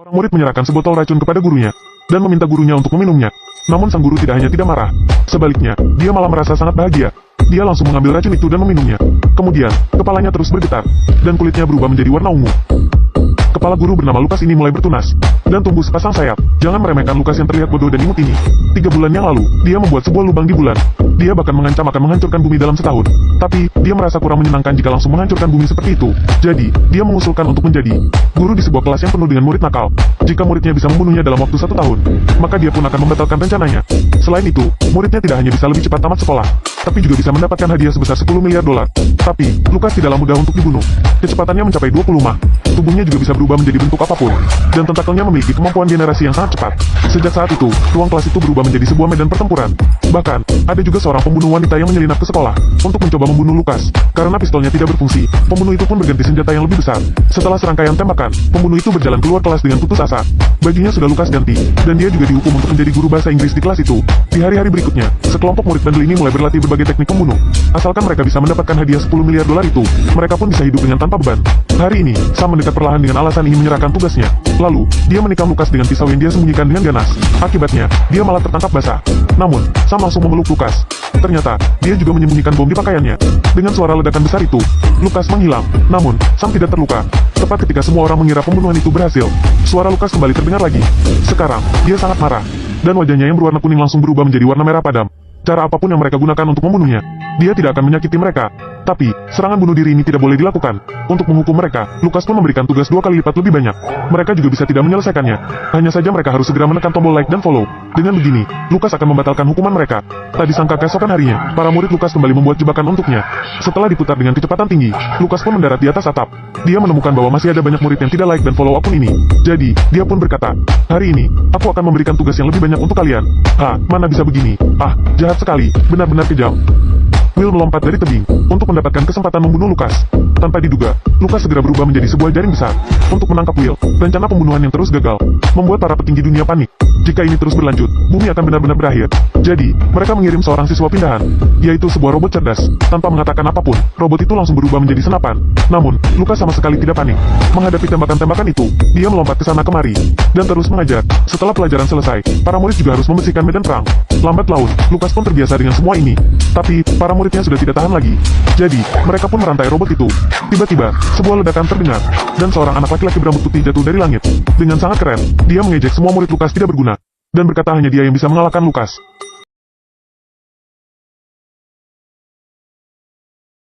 Seorang murid menyerahkan sebotol racun kepada gurunya, dan meminta gurunya untuk meminumnya. Namun sang guru tidak hanya tidak marah, sebaliknya, dia malah merasa sangat bahagia. Dia langsung mengambil racun itu dan meminumnya. Kemudian, kepalanya terus bergetar, dan kulitnya berubah menjadi warna ungu. Kepala guru bernama Lukas ini mulai bertunas, dan tumbuh sepasang sayap. Jangan meremehkan Lukas yang terlihat bodoh dan imut ini. 3 bulan yang lalu, dia membuat sebuah lubang di bulan. Dia bahkan mengancam akan menghancurkan bumi dalam setahun. Tapi, dia merasa kurang menyenangkan jika langsung menghancurkan bumi seperti itu. Jadi, dia mengusulkan untuk menjadi guru di sebuah kelas yang penuh dengan murid nakal. Jika muridnya bisa membunuhnya dalam waktu 1 tahun, maka dia pun akan membatalkan rencananya. Selain itu, muridnya tidak hanya bisa lebih cepat tamat sekolah, tapi juga bisa mendapatkan hadiah sebesar 10 miliar dolar. Tapi, Lukas tidaklah mudah untuk dibunuh. Kecepatannya mencapai 20 mach. Tubuhnya juga bisa berubah menjadi bentuk apapun, dan tentakelnya memiliki kemampuan generasi yang sangat cepat. Sejak saat itu, ruang kelas itu berubah menjadi sebuah medan pertempuran. Bahkan, ada juga seorang pembunuh wanita yang menyelinap ke sekolah untuk mencoba membunuh Lukas. Karena pistolnya tidak berfungsi, pembunuh itu pun berganti senjata yang lebih besar. Setelah serangkaian tembakan, pembunuh itu berjalan keluar kelas dengan putus asa. Bajunya sudah Lukas ganti, dan dia juga dihukum untuk menjadi guru bahasa Inggris di kelas itu. Di hari-hari berikutnya, sekelompok murid bandel ini mulai berlatih berbagai teknik membunuh. Asalkan mereka bisa mendapatkan hadiah 10 miliar dolar itu, mereka pun bisa hidup dengan tanpa beban. Hari ini, Sam mendekat perlahan dengan alasan ingin menyerahkan tugasnya. Lalu, dia menikam Lukas dengan pisau yang dia sembunyikan dengan ganas. Akibatnya, dia malah tertangkap basah. Namun, Sam langsung memeluk Lukas. Ternyata, dia juga menyembunyikan bom di pakaiannya. Dengan suara ledakan besar itu, Lukas menghilang. Namun, Sam tidak terluka. Tepat ketika semua orang mengira pembunuhan itu berhasil, suara Lukas kembali terdengar lagi. Sekarang, dia sangat marah. Dan wajahnya yang berwarna kuning langsung berubah menjadi warna merah padam. Cara apapun yang mereka gunakan untuk membunuhnya, dia tidak akan menyakiti mereka. Tapi, serangan bunuh diri ini tidak boleh dilakukan. Untuk menghukum mereka, Lukas pun memberikan tugas 2 kali lipat lebih banyak. Mereka juga bisa tidak menyelesaikannya. Hanya saja mereka harus segera menekan tombol like dan follow. Dengan begini, Lukas akan membatalkan hukuman mereka. Tak disangka keesokan harinya, para murid Lukas kembali membuat jebakan untuknya. Setelah diputar dengan kecepatan tinggi, Lukas pun mendarat di atas atap. Dia menemukan bahwa masih ada banyak murid yang tidak like dan follow akun ini. Jadi, dia pun berkata, "Hari ini, aku akan memberikan tugas yang lebih banyak untuk kalian." Mana bisa begini? Jahat sekali, benar-benar kejam. Will melompat dari tebing untuk mendapatkan kesempatan membunuh Lukas. Tanpa diduga, Lukas segera berubah menjadi sebuah jaring besar untuk menangkap Will. Rencana pembunuhan yang terus gagal membuat para petinggi dunia panik. Jika ini terus berlanjut, bumi akan benar-benar berakhir. Jadi, mereka mengirim seorang siswa pindahan, yaitu sebuah robot cerdas. Tanpa mengatakan apapun, robot itu langsung berubah menjadi senapan. Namun, Lukas sama sekali tidak panik. Menghadapi tembakan-tembakan itu, dia melompat ke sana kemari dan terus mengajar. Setelah pelajaran selesai, para murid juga harus membersihkan medan perang. Lambat laun, Lukas pun terbiasa dengan semua ini. Tapi, para muridnya sudah tidak tahan lagi. Jadi, mereka pun merantai robot itu. Tiba-tiba, sebuah ledakan terdengar, dan seorang anak laki-laki berambut putih jatuh dari langit. Dengan sangat keren, dia mengejek semua murid Lukas tidak berguna, dan berkata hanya dia yang bisa mengalahkan Lukas.